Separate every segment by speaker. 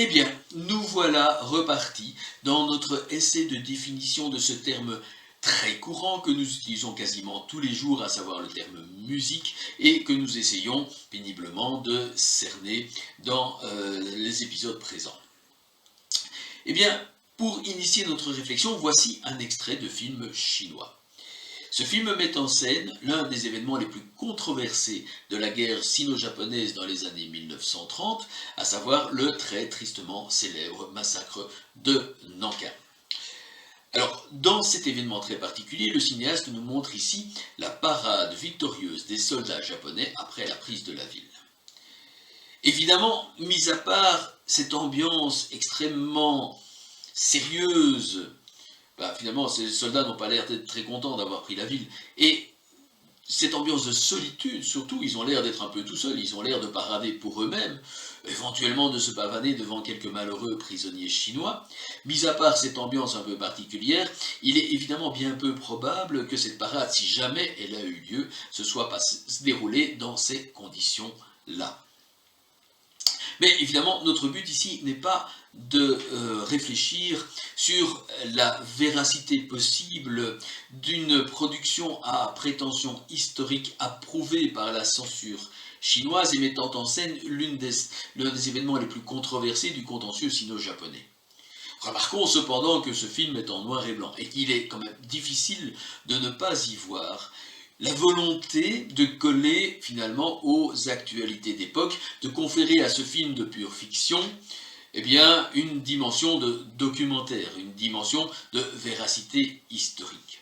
Speaker 1: Eh bien, nous voilà repartis dans notre essai de définition de ce terme très courant que nous utilisons quasiment tous les jours, à savoir le terme musique, et que nous essayons péniblement de cerner dans les épisodes présents. Eh bien, pour initier notre réflexion, voici un extrait de film chinois. Ce film met en scène l'un des événements les plus controversés de la guerre sino-japonaise dans les années 1930, à savoir le très tristement célèbre massacre de Nankin. Alors, dans cet événement très particulier, le cinéaste nous montre ici la parade victorieuse des soldats japonais après la prise de la ville. Évidemment, mis à part cette ambiance extrêmement sérieuse, finalement, ces soldats n'ont pas l'air d'être très contents d'avoir pris la ville. Et cette ambiance de solitude, surtout, ils ont l'air d'être un peu tout seuls, ils ont l'air de parader pour eux-mêmes, éventuellement de se pavaner devant quelques malheureux prisonniers chinois. Mis à part cette ambiance un peu particulière, il est évidemment bien peu probable que cette parade, si jamais elle a eu lieu, se soit déroulée dans ces conditions-là. Mais évidemment, notre but ici n'est pas de réfléchir sur la véracité possible d'une production à prétention historique approuvée par la censure chinoise et mettant en scène l'un des événements les plus controversés du contentieux sino-japonais. Remarquons cependant que ce film est en noir et blanc et qu'il est quand même difficile de ne pas y voir la volonté de coller finalement aux actualités d'époque, de conférer à ce film de pure fiction une dimension de documentaire, une dimension de véracité historique.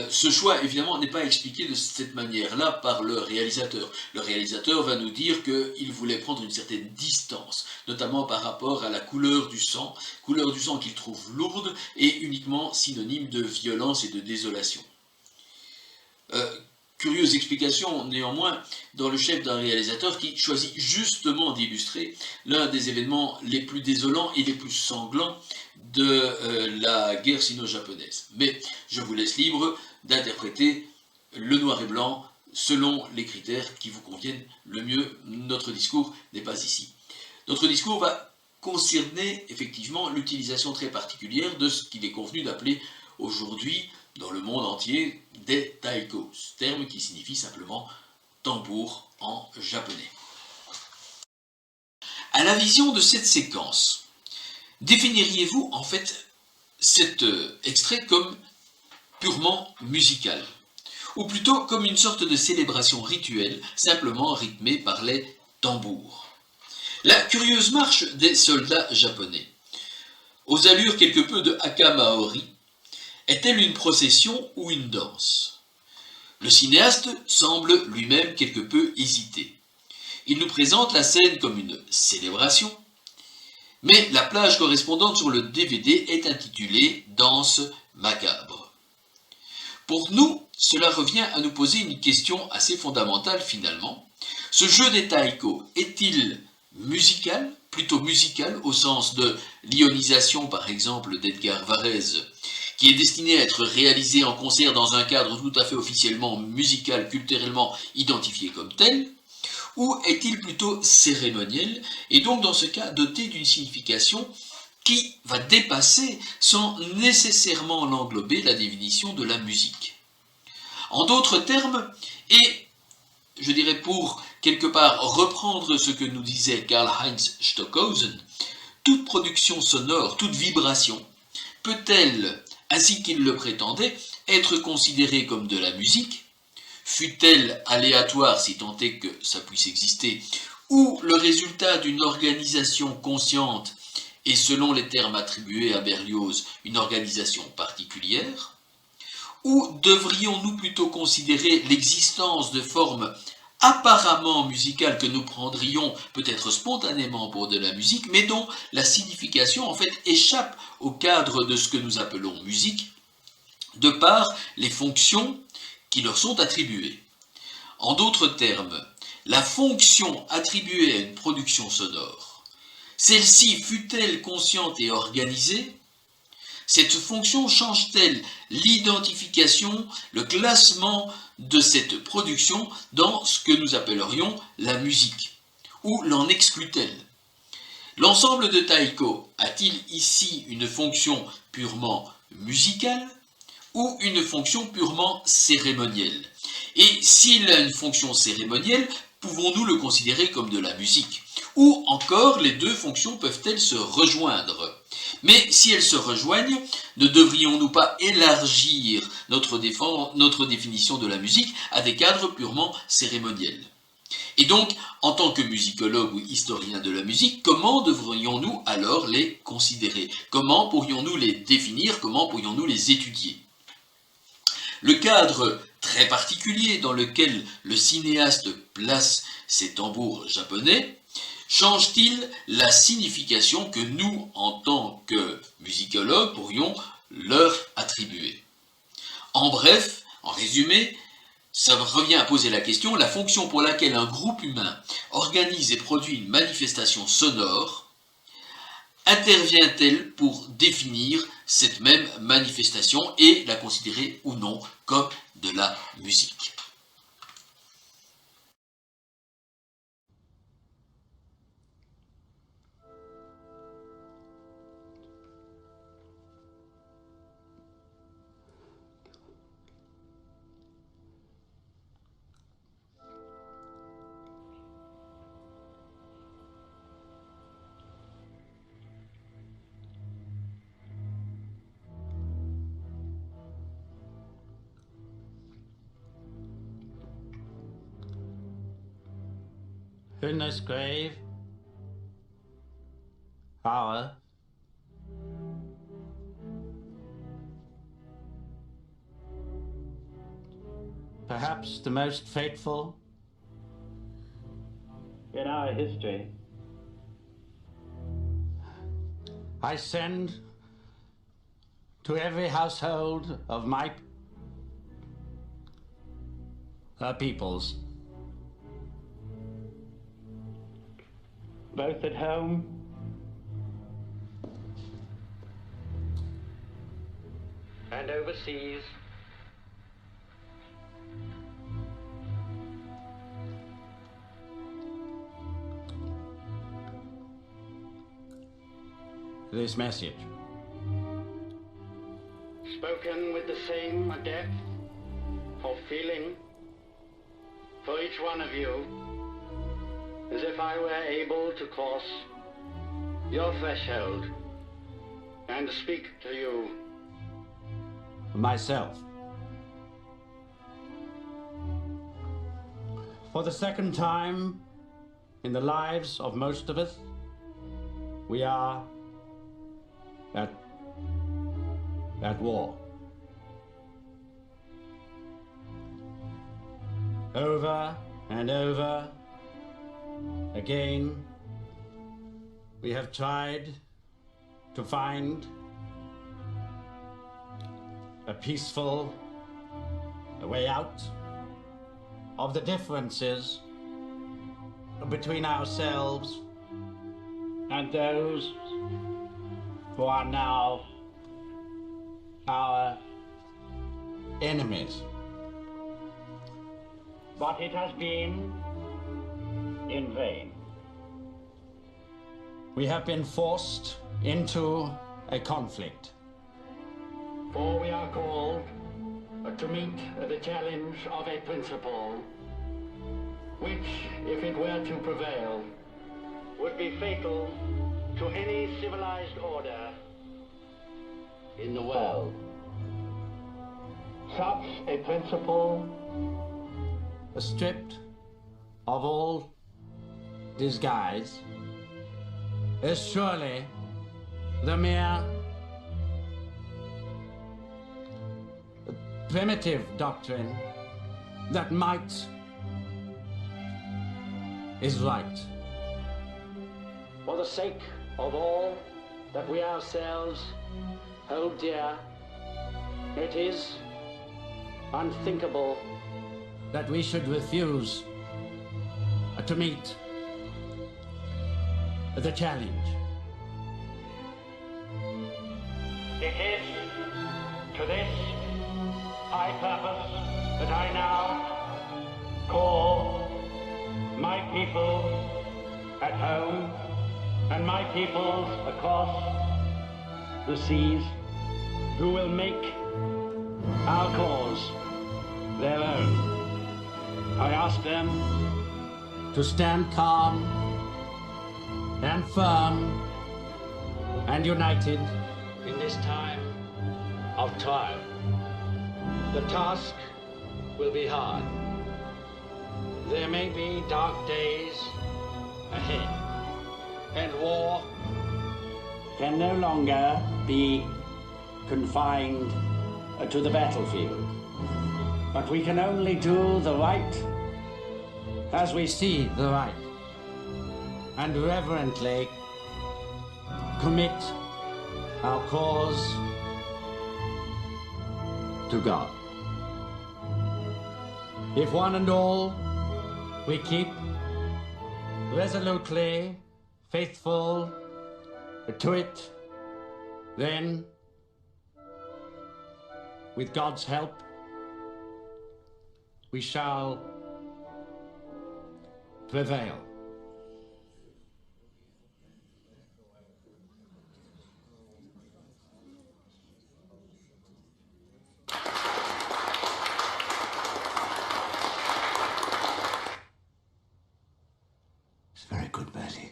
Speaker 1: Ce choix, évidemment, n'est pas expliqué de cette manière-là par le réalisateur. Le réalisateur va nous dire qu'il voulait prendre une certaine distance, notamment par rapport à la couleur du sang qu'il trouve lourde et uniquement synonyme de violence et de désolation. Curieuse explication néanmoins dans le chef d'un réalisateur qui choisit justement d'illustrer l'un des événements les plus désolants et les plus sanglants de la guerre sino-japonaise. Mais je vous laisse libre d'interpréter le noir et blanc selon les critères qui vous conviennent le mieux. Notre discours n'est pas ici. Notre discours va concerner effectivement l'utilisation très particulière de ce qu'il est convenu d'appeler aujourd'hui dans le monde entier des taikos, terme qui signifie simplement tambour en japonais. À la vision de cette séquence, définiriez-vous en fait cet extrait comme purement musical, ou plutôt comme une sorte de célébration rituelle, simplement rythmée par les tambours? La curieuse marche des soldats japonais, aux allures quelque peu de haka maori, est-elle une procession ou une danse? Le cinéaste semble lui-même quelque peu hésiter. Il nous présente la scène comme une célébration, mais la plage correspondante sur le DVD est intitulée « Danse macabre ». Pour nous, cela revient à nous poser une question assez fondamentale finalement. Ce jeu des taikos est-il musical, plutôt musical au sens de l'ionisation par exemple d'Edgar Varèse, qui est destiné à être réalisé en concert dans un cadre tout à fait officiellement musical, culturellement identifié comme tel, ou est-il plutôt cérémoniel, et donc dans ce cas doté d'une signification qui va dépasser sans nécessairement l'englober la définition de la musique. En d'autres termes, et je dirais pour quelque part reprendre ce que nous disait Karl-Heinz Stockhausen, toute production sonore, toute vibration, peut-elle, ainsi qu'il le prétendait, être considérée comme de la musique, fût-elle aléatoire si tant est que ça puisse exister, ou le résultat d'une organisation consciente et selon les termes attribués à Berlioz, une organisation particulière, ou devrions-nous plutôt considérer l'existence de formes apparemment musicales que nous prendrions peut-être spontanément pour de la musique, mais dont la signification en fait échappe au cadre de ce que nous appelons musique, de par les fonctions qui leur sont attribuées. En d'autres termes, la fonction attribuée à une production sonore, celle-ci fut-elle consciente et organisée, cette fonction change-t-elle l'identification, le classement de cette production dans ce que nous appellerions la musique, ou l'en exclut-elle? L'ensemble de taiko a-t-il ici une fonction purement musicale ou une fonction purement cérémonielle? Et s'il a une fonction cérémonielle, pouvons-nous le considérer comme de la musique? Ou encore, les deux fonctions peuvent-elles se rejoindre? Mais si elles se rejoignent, ne devrions-nous pas élargir notre définition de la musique à des cadres purement cérémoniels? Et donc, en tant que musicologue ou historien de la musique, comment devrions-nous alors les considérer? Comment pourrions-nous les définir? Comment pourrions-nous les étudier? Le cadre très particulier dans lequel le cinéaste place ses tambours japonais change-t-il la signification que nous, en tant que musicologues, pourrions leur attribuer? En bref, en résumé, ça revient à poser la question, la fonction pour laquelle un groupe humain organise et produit une manifestation sonore intervient-elle pour définir cette même manifestation et la considérer ou non comme de la musique?
Speaker 2: In this grave, our perhaps the most fateful in our history, I send to every household of my peoples, both at home and overseas, this message, spoken with the same depth of feeling for each one of you, as if I were able to cross your threshold and speak to you myself. For the second time in the lives of most of us, we are at war. Over and over again, we have tried to find a peaceful way out of the differences between ourselves and those who are now our enemies. But it has been in vain. We have been forced into a conflict. For we are called to meet the challenge of a principle which, if it were to prevail, would be fatal to any civilized order in the world. Such a principle, stripped of all disguise, is surely the mere primitive doctrine that might is right. For the sake of all that we ourselves hold dear, it is unthinkable that we should refuse to meet the challenge. It is to this high purpose that I now call my people at home and my peoples across the seas who will make our cause their own. I ask them to stand calm and firm and united in this time of trial. The task will be hard. There may be dark days ahead, and war can no longer be confined to the battlefield. But we can only do the right as we see the right, and reverently commit our cause to God. If one and all we keep resolutely faithful to it, then, with God's help, we shall prevail. It's very good, Bertie.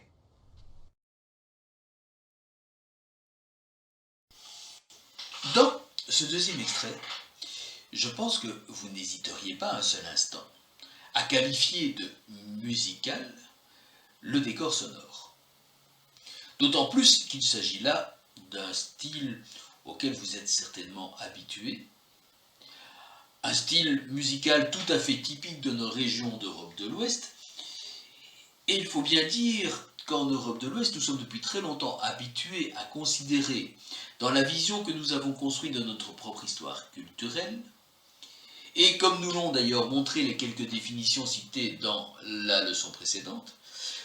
Speaker 1: Dans ce deuxième extrait, je pense que vous n'hésiteriez pas un seul instant à qualifier de musical le décor sonore. D'autant plus qu'il s'agit là d'un style auquel vous êtes certainement habitués, un style musical tout à fait typique de nos régions d'Europe de l'Ouest, et il faut bien dire qu'en Europe de l'Ouest, nous sommes depuis très longtemps habitués à considérer, dans la vision que nous avons construite de notre propre histoire culturelle, et comme nous l'ont d'ailleurs montré les quelques définitions citées dans la leçon précédente,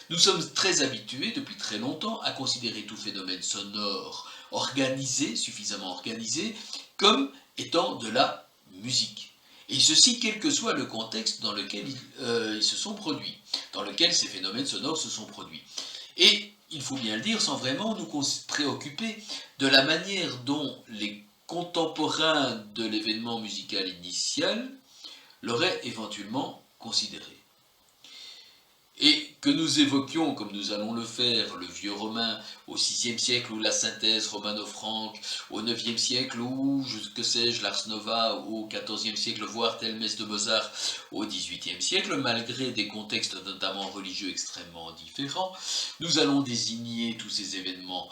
Speaker 1: nous sommes très habitués depuis très longtemps à considérer tout phénomène sonore organisé, suffisamment organisé, comme étant de la musique. Et ceci, quel que soit le contexte dans lequel ils se sont produits, dans lequel ces phénomènes sonores se sont produits. Et il faut bien le dire, sans vraiment nous préoccuper de la manière dont les contemporains de l'événement musical initial l'auraient éventuellement considéré. Et que nous évoquions, comme nous allons le faire, le vieux romain au VIe siècle, ou la synthèse romano-franque au IXe siècle, ou, que sais-je, l'Ars Nova au XIVe siècle, voire telle messe de Mozart au XVIIIe siècle, malgré des contextes notamment religieux extrêmement différents, nous allons désigner tous ces événements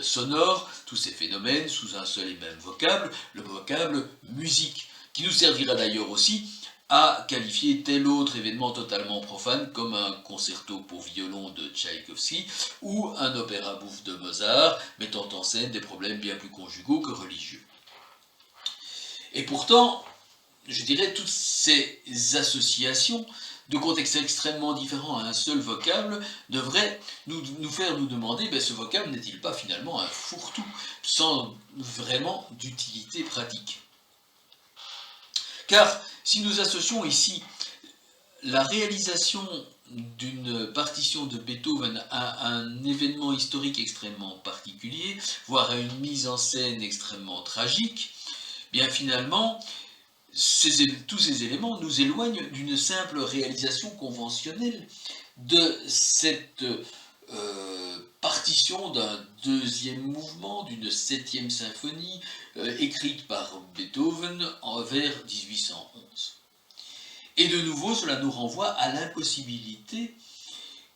Speaker 1: sonores, tous ces phénomènes sous un seul et même vocable, le vocable musique, qui nous servira d'ailleurs aussi à qualifier tel autre événement totalement profane comme un concerto pour violon de Tchaïkovski ou un opéra bouffe de Mozart mettant en scène des problèmes bien plus conjugaux que religieux. Et pourtant, je dirais, toutes ces associations de contextes extrêmement différents à un seul vocable devraient nous faire nous demander, ce vocable n'est-il pas finalement un fourre-tout sans vraiment d'utilité pratique? Car si nous associons ici la réalisation d'une partition de Beethoven à un événement historique extrêmement particulier, voire à une mise en scène extrêmement tragique, bien finalement, tous ces éléments nous éloignent d'une simple réalisation conventionnelle de cette partition d'un deuxième mouvement, d'une 7e symphonie, écrite par Beethoven vers 1811. Et de nouveau, cela nous renvoie à l'impossibilité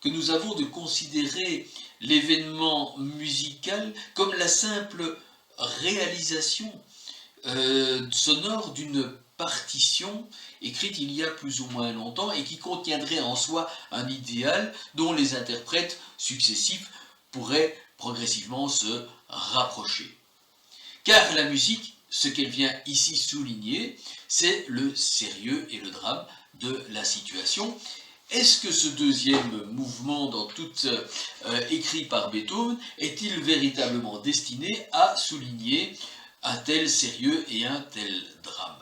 Speaker 1: que nous avons de considérer l'événement musical comme la simple réalisation sonore d'une partition écrite il y a plus ou moins longtemps et qui contiendrait en soi un idéal dont les interprètes successifs pourraient progressivement se rapprocher. Car la musique, ce qu'elle vient ici souligner, c'est le sérieux et le drame de la situation. Est-ce que ce deuxième mouvement, écrit par Beethoven, est-il véritablement destiné à souligner un tel sérieux et un tel drame?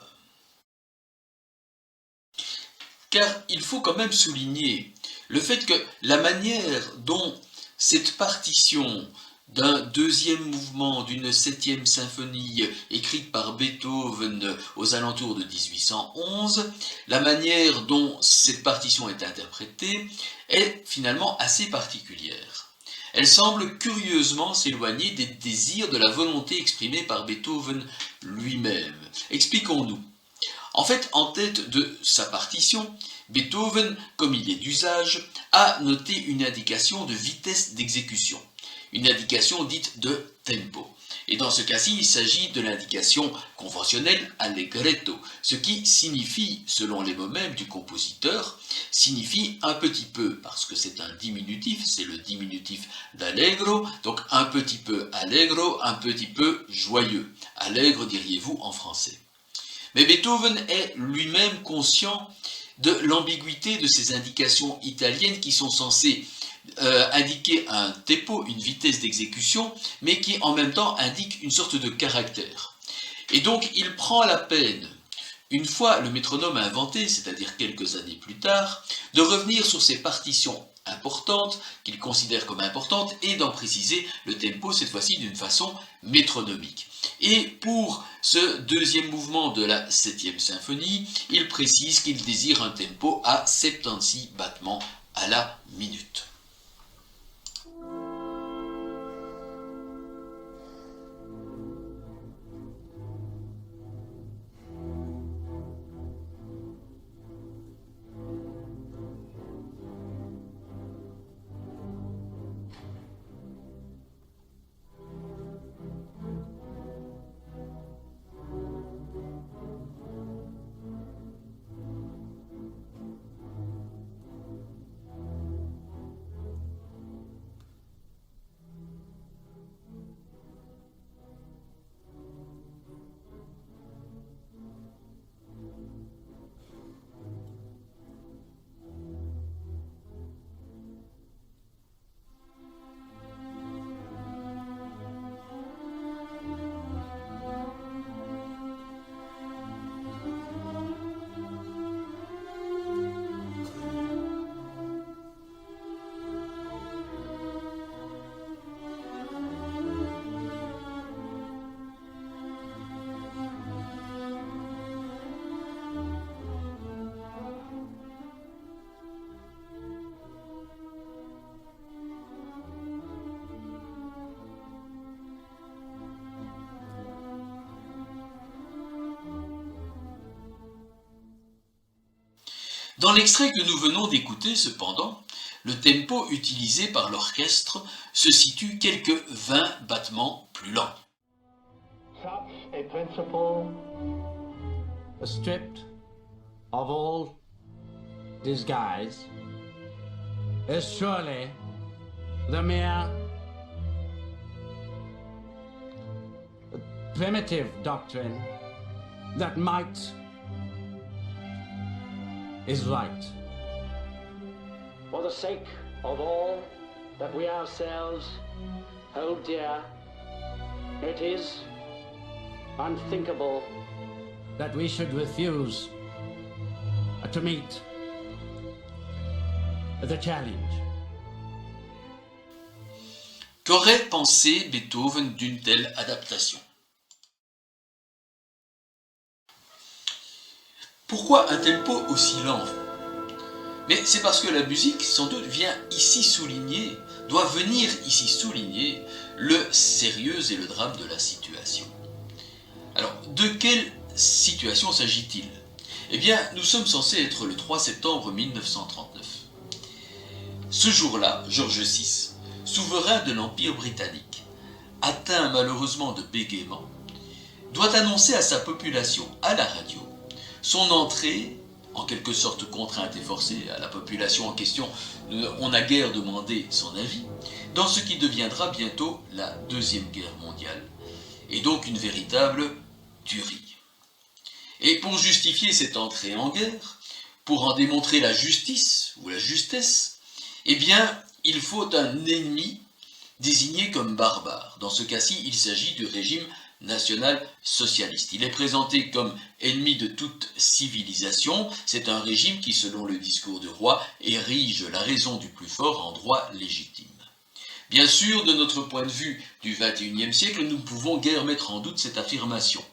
Speaker 1: Car il faut quand même souligner le fait que la manière dont cette partition d'un deuxième mouvement d'une 7e symphonie écrite par Beethoven aux alentours de 1811, la manière dont cette partition est interprétée est finalement assez particulière. Elle semble curieusement s'éloigner des désirs de la volonté exprimée par Beethoven lui-même. Expliquons-nous. En fait, en tête de sa partition, Beethoven, comme il est d'usage, a noté une indication de vitesse d'exécution, une indication dite de tempo. Et dans ce cas-ci, il s'agit de l'indication conventionnelle allegretto, ce qui signifie, selon les mots mêmes du compositeur, signifie un petit peu, parce que c'est un diminutif, c'est le diminutif d'allegro, donc un petit peu allegro, un petit peu joyeux. Allègre, diriez-vous en français. Mais Beethoven est lui-même conscient de l'ambiguïté de ces indications italiennes qui sont censées indiquer un tempo, une vitesse d'exécution, mais qui en même temps indiquent une sorte de caractère. Et donc il prend la peine, une fois le métronome inventé, c'est-à-dire quelques années plus tard, de revenir sur ces partitions importantes, qu'il considère comme importantes, et d'en préciser le tempo, cette fois-ci d'une façon métronomique. Et pour ce deuxième mouvement de la 7e symphonie, il précise qu'il désire un tempo à 76 battements à la minute. Dans l'extrait que nous venons d'écouter, cependant, le tempo utilisé par l'orchestre se situe quelques 20 battements plus lents.
Speaker 2: Such a principle, stripped of all disguise, is surely the mere primitive doctrine that might is right. For the sake of all that we ourselves hold dear, it is unthinkable that we should refuse to meet the challenge.
Speaker 1: Qu'aurait pensé Beethoven d'une telle adaptation? Pourquoi un tempo aussi lent? Mais c'est parce que la musique, sans doute, doit venir ici souligner le sérieux et le drame de la situation. Alors, de quelle situation s'agit-il? Eh bien, nous sommes censés être le 3 septembre 1939. Ce jour-là, George VI, souverain de l'Empire britannique, atteint malheureusement de bégaiement, doit annoncer à sa population, à la radio, son entrée, en quelque sorte contrainte et forcée, à la population en question, on n'a guère demandé son avis, dans ce qui deviendra bientôt la Deuxième Guerre mondiale, et donc une véritable tuerie. Et pour justifier cette entrée en guerre, pour en démontrer la justice ou la justesse, eh bien, il faut un ennemi désigné comme barbare. Dans ce cas-ci, il s'agit du régime national-socialiste. Il est présenté comme ennemi de toute civilisation. C'est un régime qui, selon le discours du roi, érige la raison du plus fort en droit légitime. Bien sûr, de notre point de vue du XXIe siècle, nous ne pouvons guère mettre en doute cette affirmation.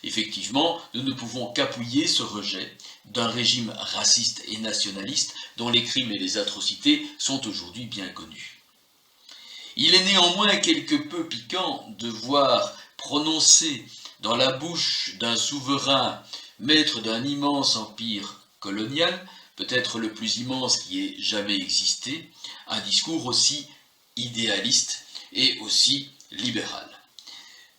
Speaker 1: Effectivement, nous ne pouvons qu'appuyer ce rejet d'un régime raciste et nationaliste dont les crimes et les atrocités sont aujourd'hui bien connus. Il est néanmoins quelque peu piquant de voir prononcer dans la bouche d'un souverain, maître d'un immense empire colonial, peut-être le plus immense qui ait jamais existé, un discours aussi idéaliste et aussi libéral.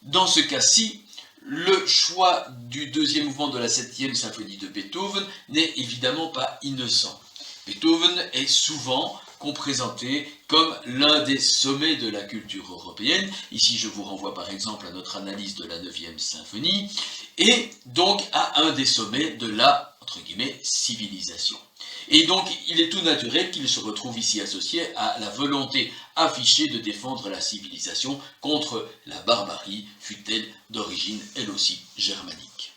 Speaker 1: Dans ce cas-ci, le choix du deuxième mouvement de la 7e symphonie de Beethoven n'est évidemment pas innocent. Beethoven est souvent présenté comme l'un des sommets de la culture européenne. Ici, je vous renvoie par exemple à notre analyse de la 9e symphonie, et donc à un des sommets de la, entre guillemets, civilisation. Et donc, il est tout naturel qu'il se retrouve ici associé à la volonté affichée de défendre la civilisation contre la barbarie, fût-elle d'origine elle aussi germanique.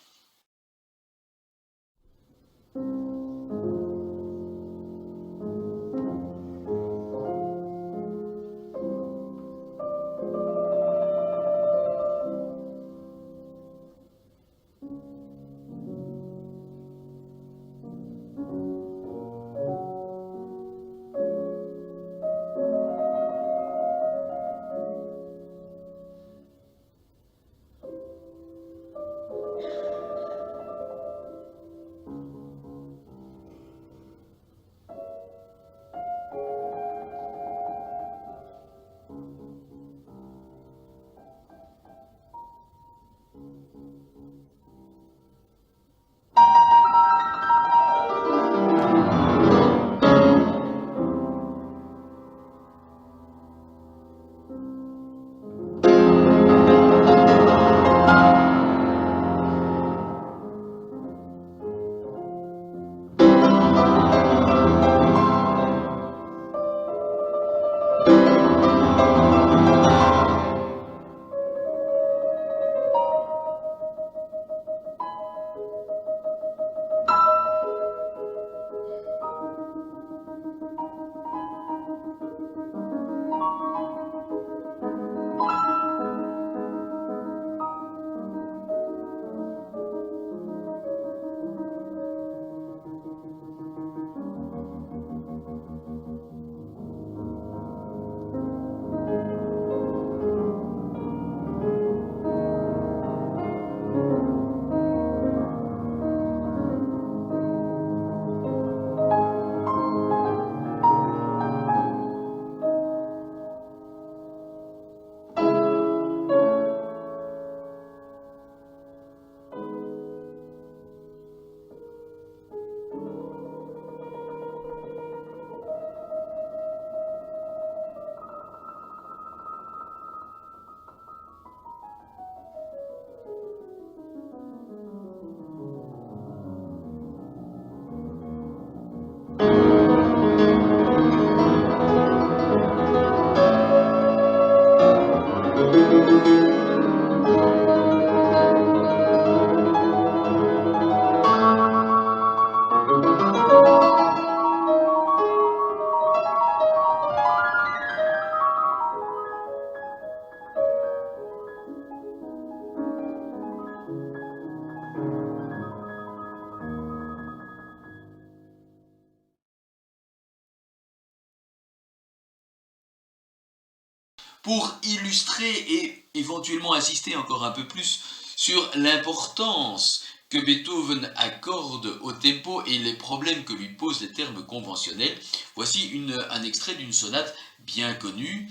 Speaker 1: Pour illustrer et éventuellement insister encore un peu plus sur l'importance que Beethoven accorde au tempo et les problèmes que lui posent les termes conventionnels, voici un extrait d'une sonate bien connue,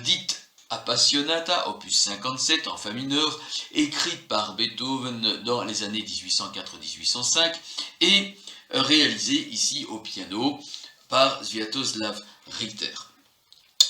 Speaker 1: dite Appassionata, opus 57 en fa mineur, écrite par Beethoven dans les années 1804-1805 et réalisée ici au piano par Sviatoslav Richter.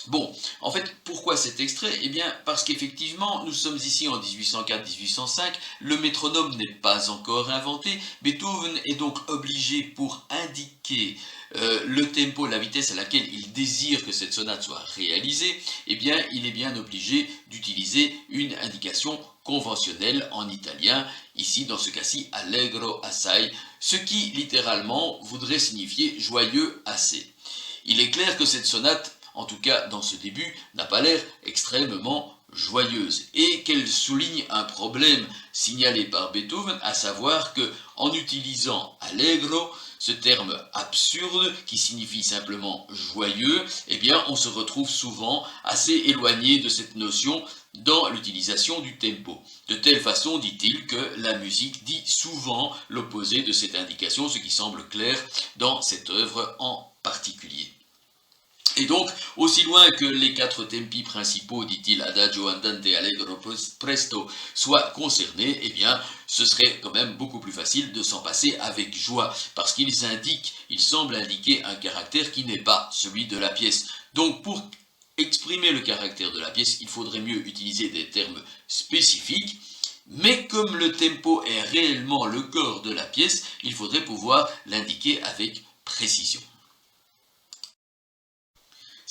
Speaker 1: Bon, en fait, pourquoi cet extrait? Eh bien, parce qu'effectivement, nous sommes ici en 1804-1805, le métronome n'est pas encore inventé, Beethoven est donc obligé, pour indiquer le tempo, la vitesse à laquelle il désire que cette sonate soit réalisée, eh bien, il est bien obligé d'utiliser une indication conventionnelle en italien, ici, dans ce cas-ci, allegro assai, ce qui, littéralement, voudrait signifier joyeux assez. Il est clair que cette sonate, en tout cas dans ce début, n'a pas l'air extrêmement joyeuse et qu'elle souligne un problème signalé par Beethoven, à savoir que en utilisant allegro, ce terme absurde qui signifie simplement joyeux, eh bien on se retrouve souvent assez éloigné de cette notion dans l'utilisation du tempo. De telle façon, dit-il, que la musique dit souvent l'opposé de cette indication, ce qui semble clair dans cette œuvre en particulier. Et donc, aussi loin que les 4 tempi principaux, dit-il, Adagio, Andante, Allegro, Presto, soient concernés, eh bien, ce serait quand même beaucoup plus facile de s'en passer avec joie, parce qu'ils semblent indiquer un caractère qui n'est pas celui de la pièce. Donc, pour exprimer le caractère de la pièce, il faudrait mieux utiliser des termes spécifiques, mais comme le tempo est réellement le corps de la pièce, il faudrait pouvoir l'indiquer avec précision.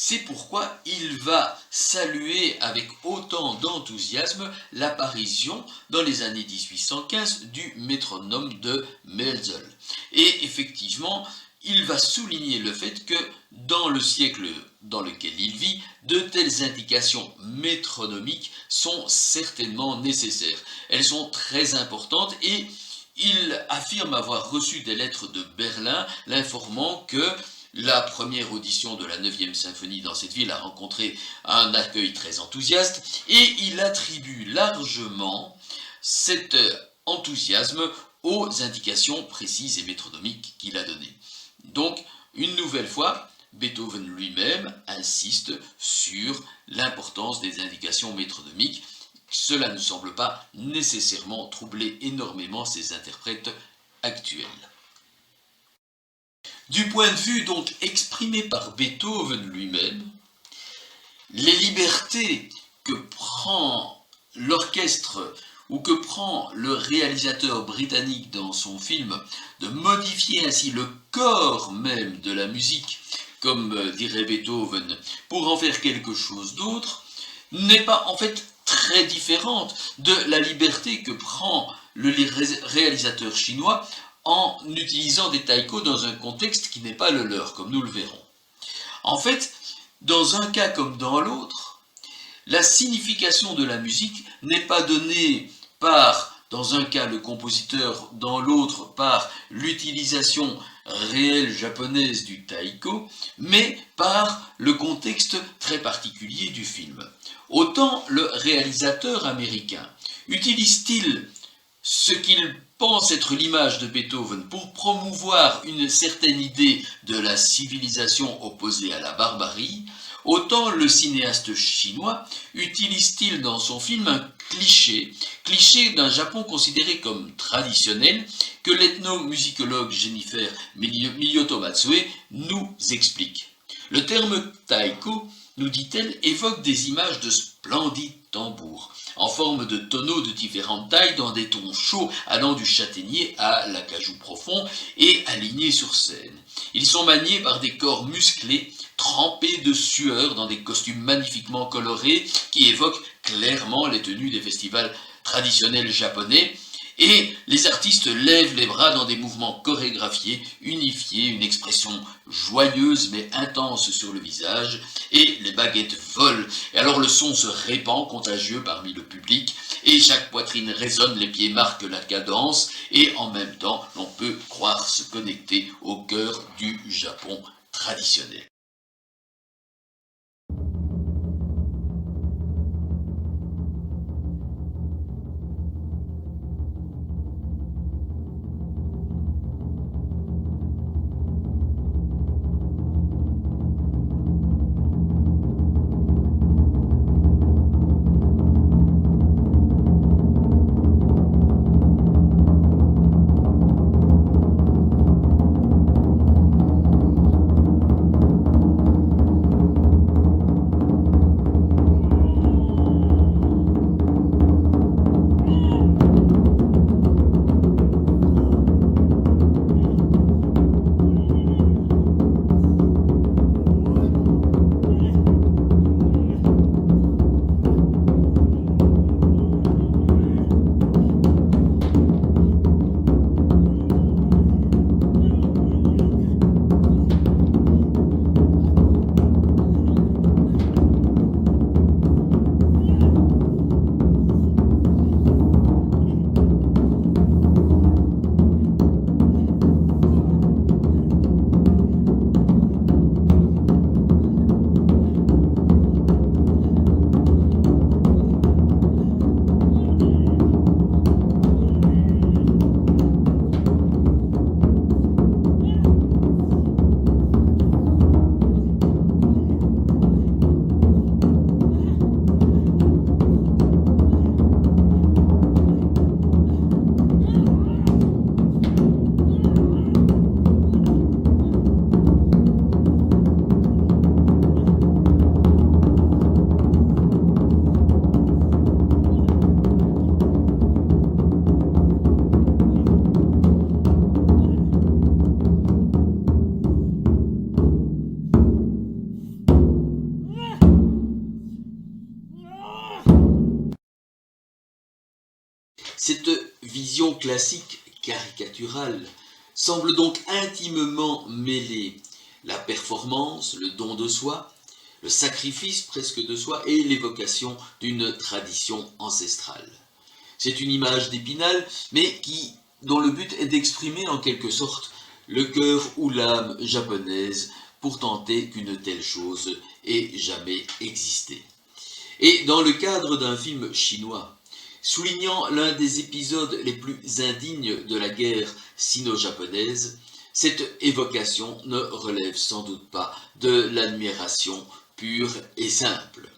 Speaker 1: C'est pourquoi il va saluer avec autant d'enthousiasme l'apparition, dans les années 1815, du métronome de Mälzel. Et effectivement, il va souligner le fait que, dans le siècle dans lequel il vit, de telles indications métronomiques sont certainement nécessaires. Elles sont très importantes et il affirme avoir reçu des lettres de Berlin l'informant que la première audition de la 9e symphonie dans cette ville a rencontré un accueil très enthousiaste et il attribue largement cet enthousiasme aux indications précises et métronomiques qu'il a données. Donc, une nouvelle fois, Beethoven lui-même insiste sur l'importance des indications métronomiques. Cela ne semble pas nécessairement troubler énormément ses interprètes actuels. Du point de vue donc exprimé par Beethoven lui-même, les libertés que prend l'orchestre ou que prend le réalisateur britannique dans son film de modifier ainsi le corps même de la musique, comme dirait Beethoven, pour en faire quelque chose d'autre, n'est pas en fait très différente de la liberté que prend le réalisateur chinois en utilisant des taïkos dans un contexte qui n'est pas le leur, comme nous le verrons. En fait, dans un cas comme dans l'autre, la signification de la musique n'est pas donnée par, dans un cas, le compositeur, dans l'autre, par l'utilisation réelle japonaise du taiko, mais par le contexte très particulier du film. Autant le réalisateur américain utilise-t-il ce qu'il pense être l'image de Beethoven pour promouvoir une certaine idée de la civilisation opposée à la barbarie, autant le cinéaste chinois utilise-t-il dans son film un cliché d'un Japon considéré comme traditionnel, que l'ethnomusicologue Jennifer Miyoto Matsue nous explique. Le terme taiko, nous dit-elle, évoque des images de splendides tambours, en forme de tonneaux de différentes tailles dans des tons chauds allant du châtaignier à l'acajou profond et alignés sur scène. Ils sont maniés par des corps musclés, trempés de sueur dans des costumes magnifiquement colorés qui évoquent clairement les tenues des festivals traditionnels japonais, et les artistes lèvent les bras dans des mouvements chorégraphiés, unifiés, une expression joyeuse mais intense sur le visage, et les baguettes volent, et alors le son se répand contagieux parmi le public, et chaque poitrine résonne, les pieds marquent la cadence, et en même temps, l'on peut croire se connecter au cœur du Japon traditionnel. Cette vision classique caricaturale semble donc intimement mêler la performance, le don de soi, le sacrifice presque de soi et l'évocation d'une tradition ancestrale. C'est une image d'Épinal, mais dont le but est d'exprimer en quelque sorte le cœur ou l'âme japonaise pour tenter qu'une telle chose ait jamais existé. Et dans le cadre d'un film chinois, soulignant l'un des épisodes les plus indignes de la guerre sino-japonaise, cette évocation ne relève sans doute pas de l'admiration pure et simple.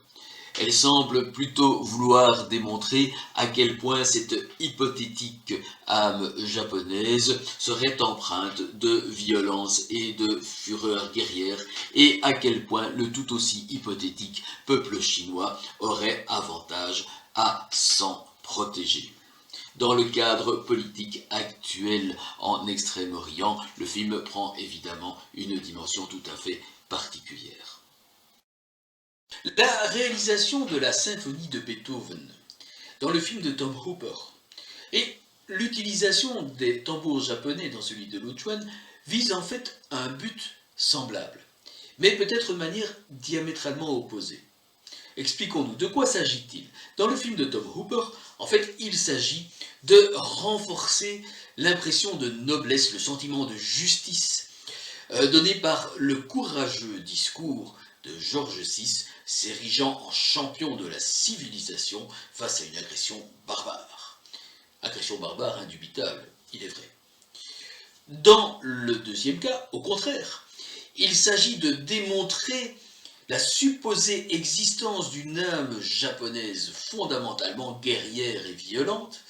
Speaker 1: Elle semble plutôt vouloir démontrer à quel point cette hypothétique âme japonaise serait empreinte de violence et de fureur guerrière, et à quel point le tout aussi hypothétique peuple chinois aurait avantage à s'en protéger. Dans le cadre politique actuel en Extrême-Orient, le film prend évidemment une dimension tout à fait particulière. La réalisation de la symphonie de Beethoven dans le film de Tom Hooper et l'utilisation des tambours japonais dans celui de Lu Chuan vise en fait un but semblable, mais peut-être de manière diamétralement opposée. Expliquons-nous, de quoi s'agit-il? Dans le film de Tom Hooper, en fait, il s'agit de renforcer l'impression de noblesse, le sentiment de justice donné par le courageux discours de George VI, s'érigeant en champion de la civilisation face à une agression barbare. Agression barbare indubitable, il est vrai. Dans le deuxième cas, au contraire, il s'agit de démontrer la supposée existence d'une âme japonaise fondamentalement guerrière et violente,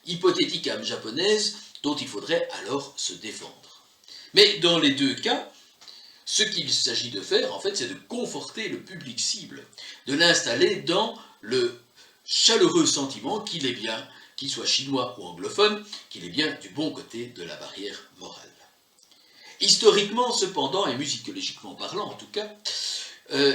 Speaker 1: hypothétique âme japonaise dont il faudrait alors se défendre. Mais dans les deux cas, ce qu'il s'agit de faire, en fait, c'est de conforter le public cible, de l'installer dans le chaleureux sentiment qu'il est bien, qu'il soit chinois ou anglophone, qu'il est bien du bon côté de la barrière morale. Historiquement, cependant, et musicologiquement parlant en tout cas,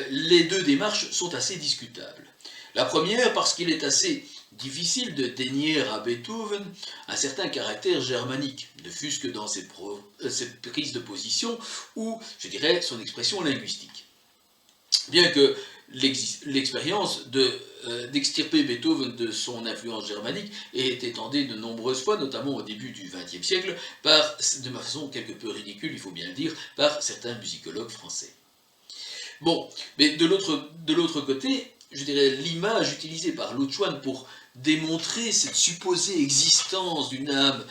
Speaker 1: les deux démarches sont assez discutables. La première, parce qu'il est assez difficile de dénier à Beethoven un certain caractère germanique, ne fût-ce que dans ses prises de position ou, je dirais, son expression linguistique. Bien que l'expérience d'extirper Beethoven de son influence germanique ait été tentée de nombreuses fois, notamment au début du XXe siècle, de façon quelque peu ridicule, il faut bien le dire, par certains musicologues français. Bon, mais de l'autre côté, je dirais, l'image utilisée par Lu Chuan pour démontrer cette supposée existence d'une âme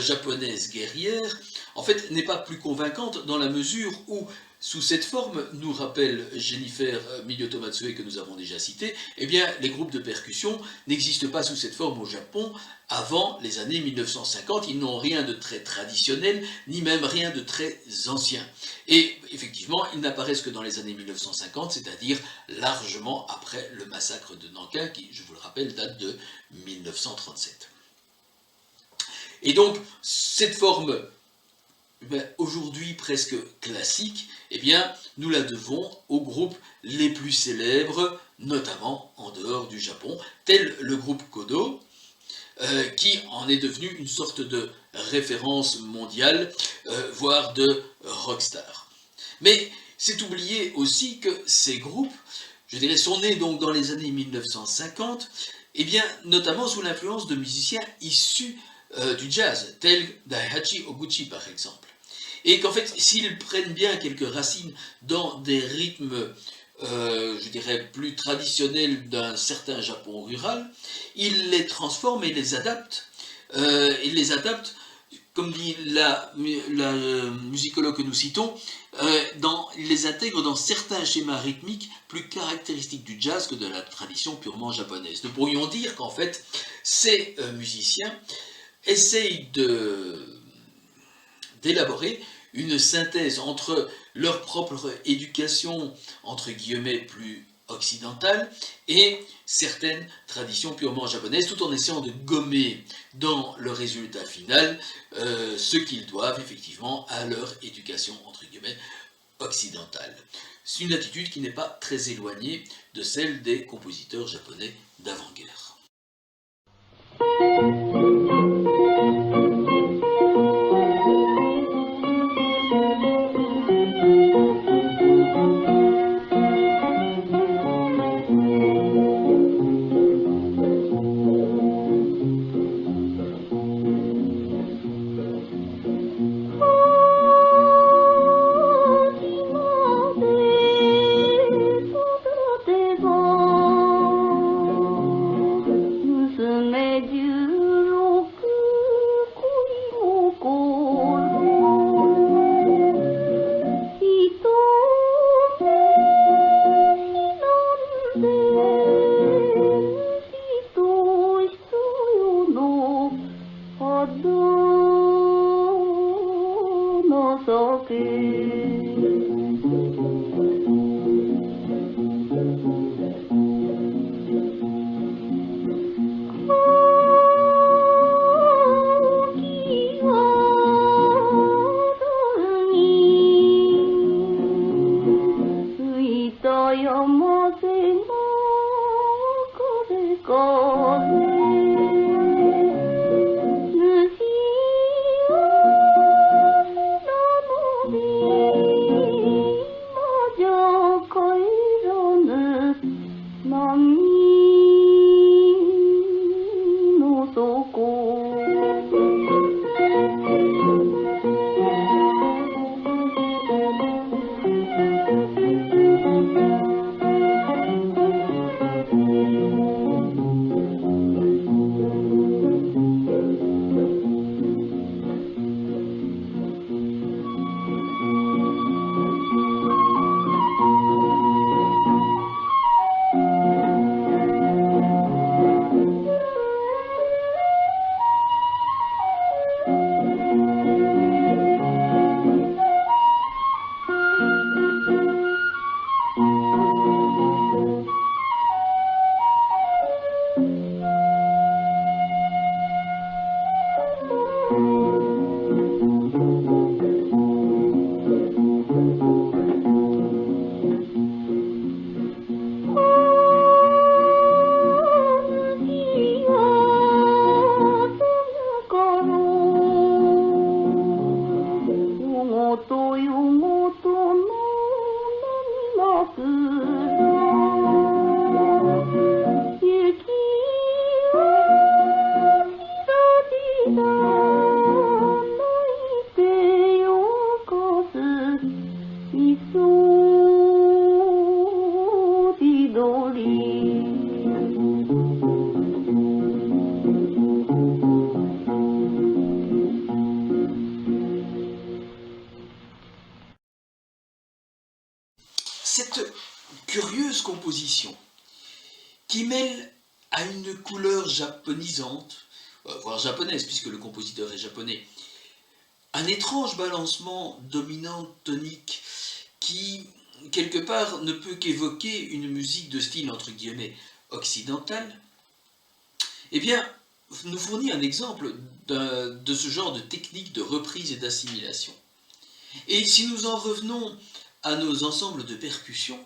Speaker 1: japonaise guerrière, en fait, n'est pas plus convaincante dans la mesure où, sous cette forme, nous rappelle Jennifer Miyoto-Matsue que nous avons déjà cité, eh bien, les groupes de percussion n'existent pas sous cette forme au Japon avant les années 1950. Ils n'ont rien de très traditionnel, ni même rien de très ancien. Et effectivement, ils n'apparaissent que dans les années 1950, c'est-à-dire largement après le massacre de Nankin, qui, je vous le rappelle, date de 1937. Et donc, cette forme aujourd'hui presque classique, eh bien, nous la devons aux groupes les plus célèbres, notamment en dehors du Japon, tel le groupe Kodo, qui en est devenu une sorte de référence mondiale, voire de rockstar. Mais c'est oublier aussi que ces groupes, je dirais, sont nés donc dans les années 1950, eh bien, notamment sous l'influence de musiciens issus du jazz, tel Daihachi Oguchi par exemple. Et qu'en fait, s'ils prennent bien quelques racines dans des rythmes, je dirais, plus traditionnels d'un certain Japon rural, ils les transforment et les adaptent. Comme dit la musicologue que nous citons, ils les intègrent dans certains schémas rythmiques plus caractéristiques du jazz que de la tradition purement japonaise. Nous pourrions dire qu'en fait, ces musiciens essayent d'élaborer une synthèse entre leur propre éducation, entre guillemets, plus occidentale, et certaines traditions purement japonaises, tout en essayant de gommer dans le résultat final ce qu'ils doivent effectivement à leur éducation, entre guillemets, occidentale. C'est une attitude qui n'est pas très éloignée de celle des compositeurs japonais d'avant-guerre. Cette curieuse composition qui mêle à une couleur japonisante, voire japonaise puisque le compositeur est japonais, un étrange balancement dominant-tonique qui, quelque part, ne peut qu'évoquer une musique de style, entre guillemets, occidental, eh bien, nous fournit un exemple de ce genre de technique de reprise et d'assimilation. Et si nous en revenons à nos ensembles de percussions,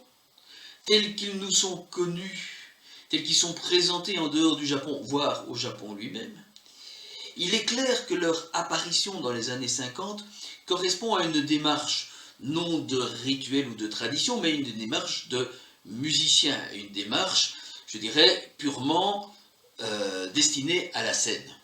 Speaker 1: tels qu'ils nous sont connus, tels qu'ils sont présentés en dehors du Japon, voire au Japon lui-même, il est clair que leur apparition dans les années 50 correspond à une démarche non de rituel ou de tradition, mais une démarche de musicien, une démarche, je dirais, purement destinée à la scène.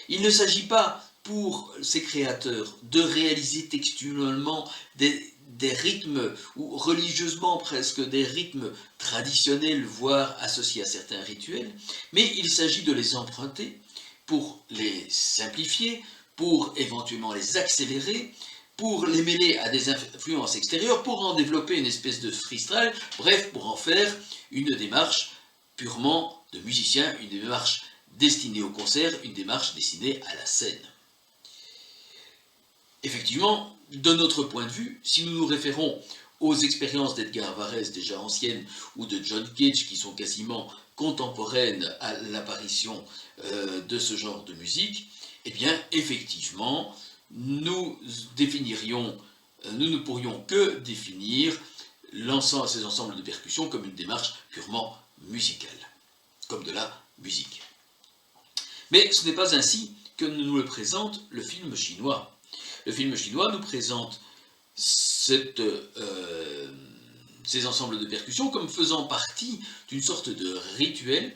Speaker 1: Il ne s'agit pas pour ces créateurs de réaliser textuellement des rythmes, ou religieusement presque des rythmes traditionnels, voire associés à certains rituels, mais il s'agit de les emprunter pour les simplifier, pour éventuellement les accélérer, pour les mêler à des influences extérieures, pour en développer une espèce de freestyle, bref, pour en faire une démarche purement de musicien, une démarche destinée au concert, une démarche destinée à la scène. Effectivement, de notre point de vue, si nous nous référons aux expériences d'Edgar Varèse déjà anciennes ou de John Cage qui sont quasiment contemporaines à l'apparition de ce genre de musique, eh bien effectivement, nous ne pourrions que définir ces ensembles de percussions comme une démarche purement musicale, comme de la musique. Mais ce n'est pas ainsi que nous le présente le film chinois. Le film chinois nous présente ces ensembles de percussions comme faisant partie d'une sorte de rituel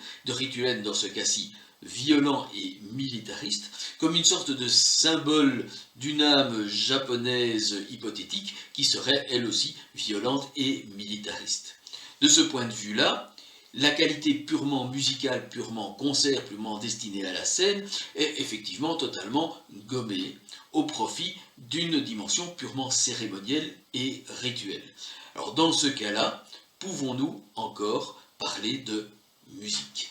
Speaker 1: dans ce cas-ci violent et militariste, comme une sorte de symbole d'une âme japonaise hypothétique qui serait elle aussi violente et militariste. De ce point de vue-là, la qualité purement musicale, purement concert, purement destinée à la scène est effectivement totalement gommée au profit d'une dimension purement cérémonielle et rituelle. Alors dans ce cas-là, pouvons-nous encore parler de musique ?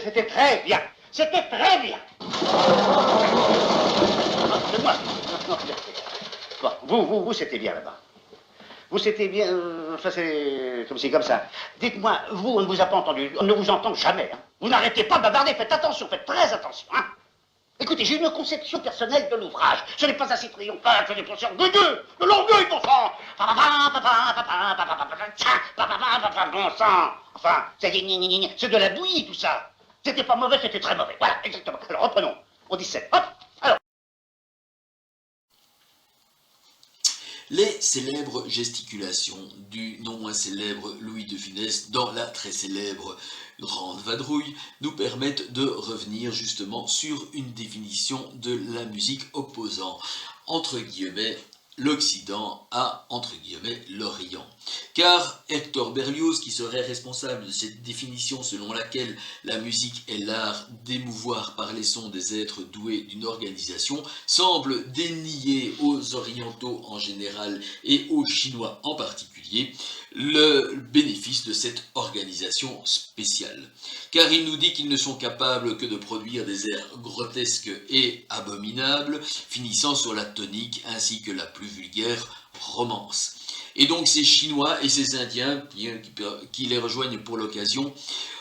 Speaker 3: c'était très bien. C'était très bien. C'est moi. Bon, vous, c'était bien là-bas. Vous, c'était bien... Enfin, c'est comme ça. Dites-moi, vous, on ne vous a pas entendu. On ne vous entend jamais. Hein. Vous n'arrêtez pas de bavarder. Faites attention, faites très attention. Hein. Écoutez, j'ai une conception personnelle de l'ouvrage. Ce n'est pas assez triomphal, ce n'est pas assez orgueilleux. De l'orgueil, bon sang. Bon sang. Enfin, c'est de la bouillie, tout ça. C'était pas mauvais, c'était très mauvais. Voilà, exactement. Alors, reprenons. Au 17. Hop. Alors.
Speaker 1: Les célèbres gesticulations du non moins célèbre Louis de Funès dans la très célèbre Grande Vadrouille nous permettent de revenir justement sur une définition de la musique opposant entre guillemets l'Occident à, entre guillemets, l'Orient. Car Hector Berlioz, qui serait responsable de cette définition selon laquelle la musique est l'art d'émouvoir par les sons des êtres doués d'une organisation, semble dénier aux Orientaux en général et aux Chinois en particulier le bénéfice de cette organisation spéciale. Car il nous dit qu'ils ne sont capables que de produire des airs grotesques et abominables, finissant sur la tonique ainsi que la plus vulgaire romance. Et donc ces Chinois et ces Indiens qui les rejoignent pour l'occasion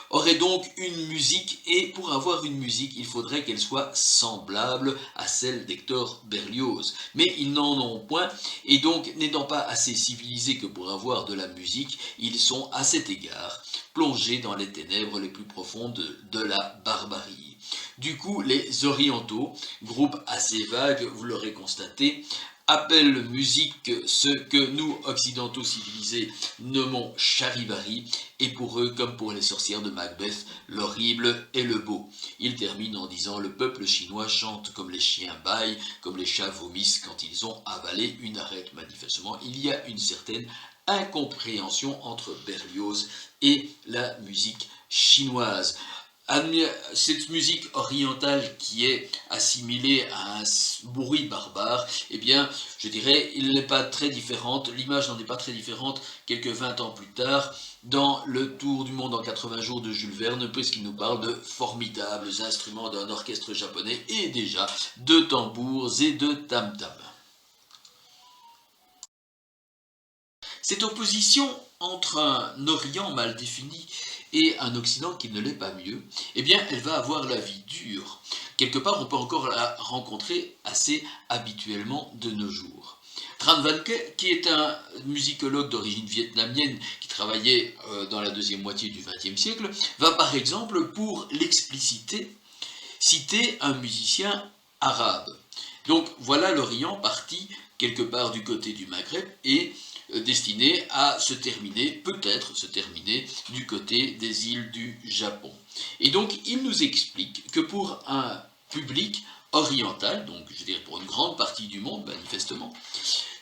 Speaker 1: auraient donc une musique, et pour avoir une musique, il faudrait qu'elle soit semblable à celle d'Hector Berlioz. Mais ils n'en ont point, et donc n'étant pas assez civilisés que pour avoir de la musique, ils sont à cet égard plongés dans les ténèbres les plus profondes de la barbarie. Du coup, les Orientaux, groupe assez vague, vous l'aurez constaté, appellent musique ce que nous, occidentaux civilisés, nommons charivari, et pour eux, comme pour les sorcières de Macbeth, l'horrible et le beau. Ils terminent en disant « Le peuple chinois chante comme les chiens bâillent, comme les chats vomissent quand ils ont avalé une arête. » Manifestement, il y a une certaine incompréhension entre Berlioz et la musique chinoise. Cette musique orientale qui est assimilée à un bruit barbare, eh bien, je dirais, il n'est pas très différente, l'image n'en est pas très différente quelques 20 ans plus tard, dans le Tour du monde en 80 jours de Jules Verne, puisqu'il nous parle de formidables instruments d'un orchestre japonais et déjà de tambours et de tam-tams. Cette opposition entre un Orient mal défini et un Occident qui ne l'est pas mieux, eh bien, elle va avoir la vie dure. Quelque part, on peut encore la rencontrer assez habituellement de nos jours. Tran Van Ke, qui est un musicologue d'origine vietnamienne qui travaillait dans la deuxième moitié du XXe siècle, va par exemple, pour l'expliciter, citer un musicien arabe. Donc voilà l'Orient parti quelque part du côté du Maghreb et destiné à se terminer, peut-être se terminer, du côté des îles du Japon. Et donc, il nous explique que pour un public oriental, donc je dirais pour une grande partie du monde, manifestement,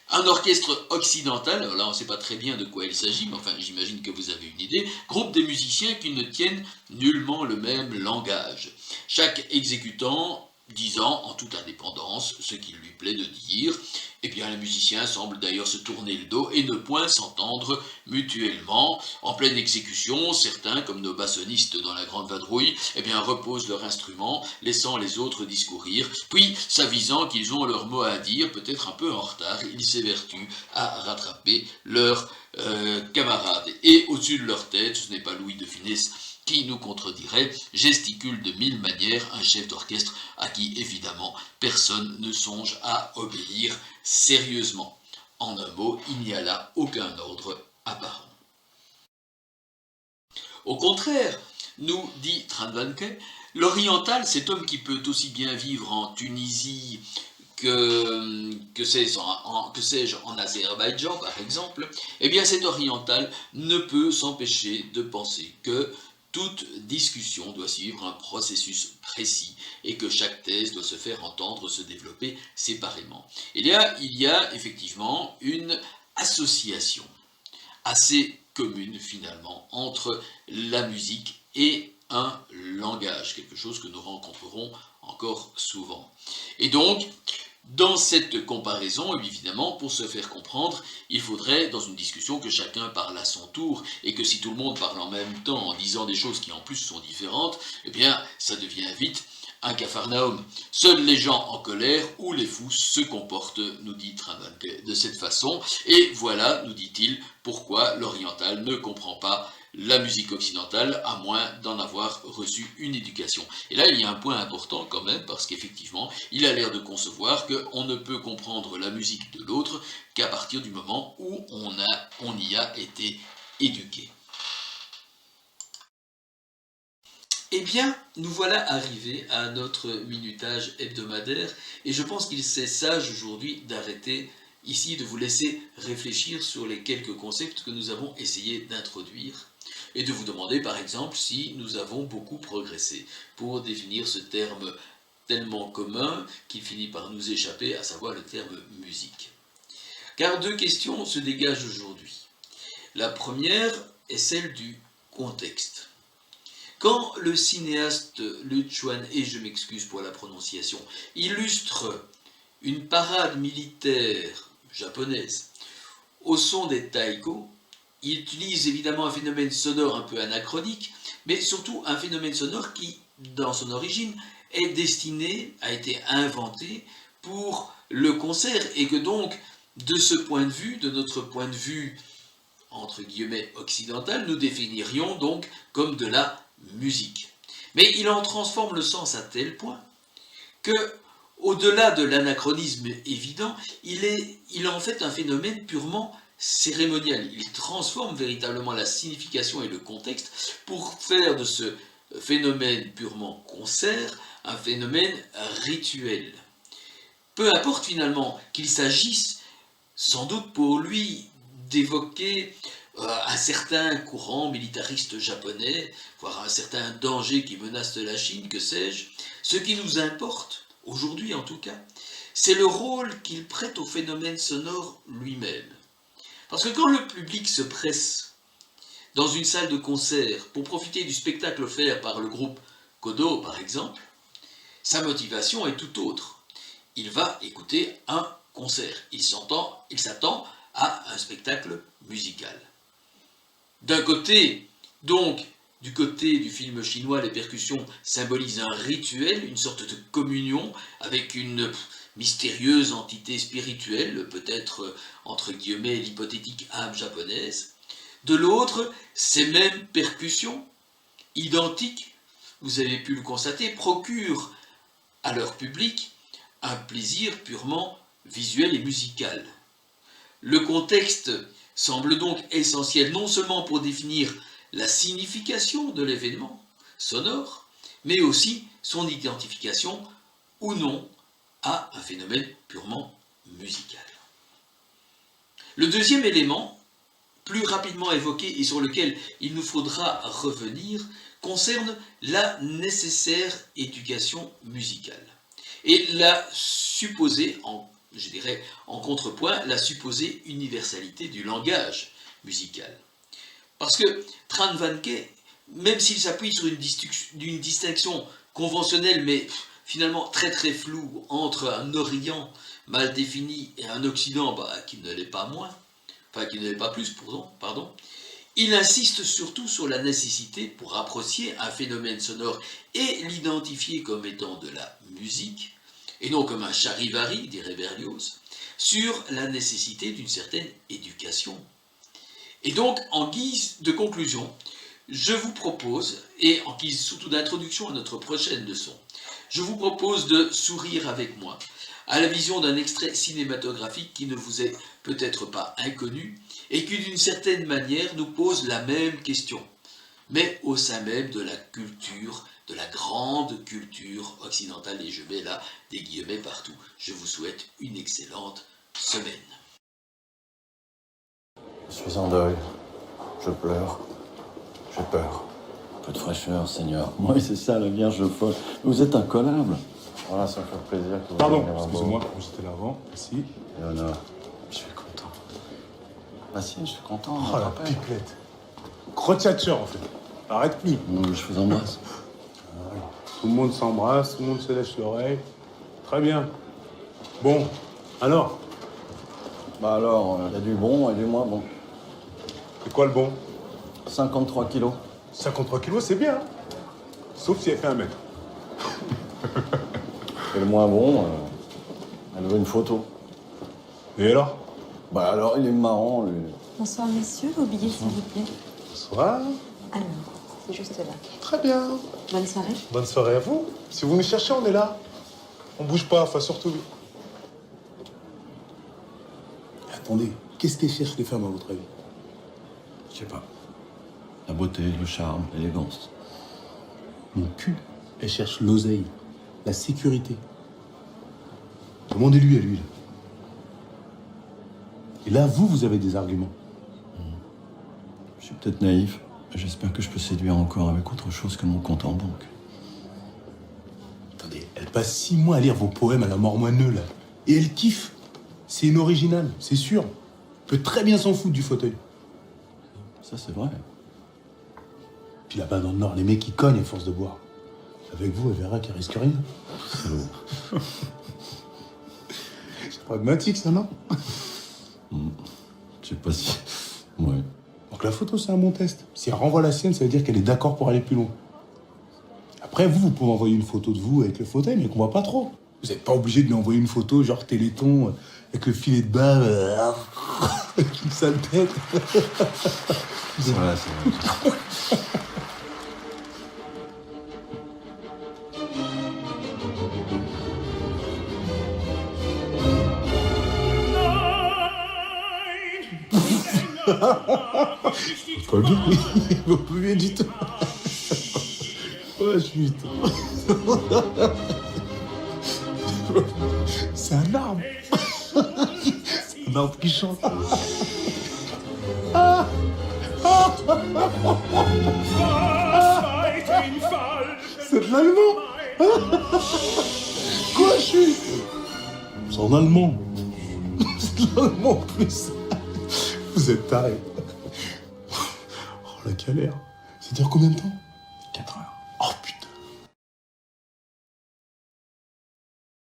Speaker 1: un orchestre occidental, alors là on ne sait pas très bien de quoi il s'agit, mais enfin j'imagine que vous avez une idée, groupe des musiciens qui ne tiennent nullement le même langage. Chaque exécutant disant en toute indépendance ce qu'il lui plaît de dire, et bien les musiciens semblent d'ailleurs se tourner le dos et ne point s'entendre mutuellement. En pleine exécution, certains, comme nos bassonistes dans la Grande Vadrouille, eh bien reposent leur instrument, laissant les autres discourir, puis s'avisant qu'ils ont leur mot à dire, peut-être un peu en retard, ils s'évertuent à rattraper leurs camarades. Et au-dessus de leur tête, ce n'est pas Louis de Funès qui nous contredirait, gesticule de 1000 manières un chef d'orchestre à qui, évidemment, personne ne songe à obéir sérieusement. En un mot, il n'y a là aucun ordre apparent. Au contraire, nous dit Tran Van Ke, l'oriental, cet homme qui peut aussi bien vivre en Tunisie que sais-je en Azerbaïdjan par exemple, eh bien cet oriental ne peut s'empêcher de penser que toute discussion doit suivre un processus précis et que chaque thèse doit se faire entendre, se développer séparément. Il y a effectivement une association assez commune finalement entre la musique et un langage, quelque chose que nous rencontrerons encore souvent. Et donc, Dans cette comparaison, évidemment, pour se faire comprendre, il faudrait, dans une discussion, que chacun parle à son tour, et que si tout le monde parle en même temps, en disant des choses qui en plus sont différentes, eh bien, ça devient vite un capharnaüm. Seuls les gens en colère ou les fous se comportent, nous dit Trans Van Ke, de cette façon, et voilà, nous dit-il, pourquoi l'oriental ne comprend pas la musique occidentale, à moins d'en avoir reçu une éducation. Et là, il y a un point important quand même, parce qu'effectivement, il a l'air de concevoir qu'on ne peut comprendre la musique de l'autre qu'à partir du moment où on y a été éduqué. Eh bien, nous voilà arrivés à notre minutage hebdomadaire, et je pense qu'il est sage aujourd'hui d'arrêter ici, de vous laisser réfléchir sur les quelques concepts que nous avons essayé d'introduire, et de vous demander par exemple si nous avons beaucoup progressé pour définir ce terme tellement commun qui finit par nous échapper, à savoir le terme musique. Car deux questions se dégagent aujourd'hui. La première est celle du contexte. Quand le cinéaste Lu Chuan, et je m'excuse pour la prononciation, illustre une parade militaire japonaise au son des taiko, il utilise évidemment un phénomène sonore un peu anachronique, mais surtout un phénomène sonore qui, dans son origine, est destiné, a été inventé pour le concert, et que donc, de ce point de vue, de notre point de vue, entre guillemets, occidental, nous définirions donc comme de la musique. Mais il en transforme le sens à tel point que, au-delà de l'anachronisme évident, il est en fait un phénomène purement cérémonial. Il transforme véritablement la signification et le contexte pour faire de ce phénomène purement concert un phénomène rituel. Peu importe finalement qu'il s'agisse sans doute pour lui d'évoquer un certain courant militariste japonais, voire un certain danger qui menace la Chine, que sais-je. Ce qui nous importe, aujourd'hui en tout cas, c'est le rôle qu'il prête au phénomène sonore lui-même. Parce que quand le public se presse dans une salle de concert pour profiter du spectacle offert par le groupe Kodo, par exemple, sa motivation est tout autre. Il va écouter un concert. Il s'attend à un spectacle musical. D'un côté, donc, du côté du film chinois, les percussions symbolisent un rituel, une sorte de communion avec une mystérieuse entité spirituelle, peut-être entre guillemets l'hypothétique âme japonaise. De l'autre, ces mêmes percussions, identiques, vous avez pu le constater, procurent à leur public un plaisir purement visuel et musical. Le contexte semble donc essentiel non seulement pour définir la signification de l'événement sonore, mais aussi son identification ou non à un phénomène purement musical. Le deuxième élément, plus rapidement évoqué et sur lequel il nous faudra revenir, concerne la nécessaire éducation musicale et la supposée, en contrepoint, la supposée universalité du langage musical. Parce que Tran Van Ke, même s'il s'appuie sur une distinction conventionnelle, mais finalement très très floue, entre un Orient mal défini et un Occident qui ne l'est pas moins, enfin qui ne l'est pas plus, pardon, il insiste surtout sur la nécessité, pour apprécier un phénomène sonore et l'identifier comme étant de la musique, et non comme un charivari, dirait Berlioz, sur la nécessité d'une certaine éducation. Et donc, en guise de conclusion, je vous propose, et en guise surtout d'introduction à notre prochaine leçon, je vous propose de sourire avec moi à la vision d'un extrait cinématographique qui ne vous est peut-être pas inconnu et qui d'une certaine manière nous pose la même question, mais au sein même de la culture, de la grande culture occidentale, et je mets là des guillemets partout. Je vous souhaite une excellente semaine.
Speaker 4: Je suis en deuil. Je pleure. J'ai peur. Un peu de fraîcheur, Seigneur. Oui, c'est ça, la Vierge folle. Vous êtes incollable. Voilà, ça me fait plaisir que vous
Speaker 5: Pardon,
Speaker 4: veniez voir
Speaker 5: excusez-moi,
Speaker 4: beau.
Speaker 5: j'étais là avant, ici.
Speaker 4: Léonard, je suis content. Bah si, je suis content.
Speaker 5: Oh la pipelette. Crotchatcher en fait. Arrête plus.
Speaker 4: Je vous embrasse.
Speaker 5: Tout le monde s'embrasse, tout le monde se lèche l'oreille. Très bien. Bon, alors,
Speaker 4: Bah alors, il y a du bon et du moins bon.
Speaker 5: c'est quoi le bon?
Speaker 4: 53 kilos.
Speaker 5: 53 kilos, c'est bien. Hein. Sauf si elle fait 1 mètre.
Speaker 4: Et le moins bon, elle veut une photo.
Speaker 5: Et alors?
Speaker 4: Bah alors, il est marrant, lui.
Speaker 6: Bonsoir messieurs, vos billets s'il vous plaît.
Speaker 5: Bonsoir.
Speaker 6: Alors, c'est juste là.
Speaker 5: Très bien.
Speaker 6: Bonne soirée.
Speaker 5: Bonne soirée à vous. Si vous nous cherchez, on est là. On bouge pas, enfin surtout lui. Attendez, qu'est-ce qu'elles cherchent les femmes à votre avis?
Speaker 4: Je sais pas. La beauté, le charme, l'élégance.
Speaker 5: Mon cul. Elle cherche l'oseille, la sécurité. Demandez-lui à lui, là. Et là, vous avez des arguments.
Speaker 4: Je suis peut-être naïf, mais j'espère que je peux séduire encore avec autre chose que mon compte en banque.
Speaker 5: Attendez, elle passe 6 mois à lire vos poèmes à la mormoineux, là. Et elle kiffe. C'est une originale, c'est sûr. Elle peut très bien s'en foutre du fauteuil.
Speaker 4: Ça, c'est vrai.
Speaker 5: Puis là-bas, dans le Nord, les mecs, ils cognent à force de boire. Avec vous, elle verra qu'elle risque rien.
Speaker 4: Salaud.
Speaker 5: C'est pragmatique, ça, non?
Speaker 4: Je sais pas si... Ouais.
Speaker 5: Donc la photo, c'est un bon test. Si elle renvoie la sienne, ça veut dire qu'elle est d'accord pour aller plus loin. Après, vous pouvez envoyer une photo de vous avec le fauteuil, mais qu'on voit pas trop. Vous n'êtes pas obligé de lui envoyer une photo, genre Téléthon, avec le filet de bave, avec une sale tête.
Speaker 4: C'est vrai, c'est vrai.
Speaker 5: Pas bien, pas bien du tout. Oh putain. C'est un arbre. C'est un arbre qui chante. C'est de l'allemand. Quoi, je suis? C'est en allemand. C'est de l'allemand en plus. Vous êtes tarés. Oh, la galère. Ça dure combien de temps?
Speaker 4: 4 heures.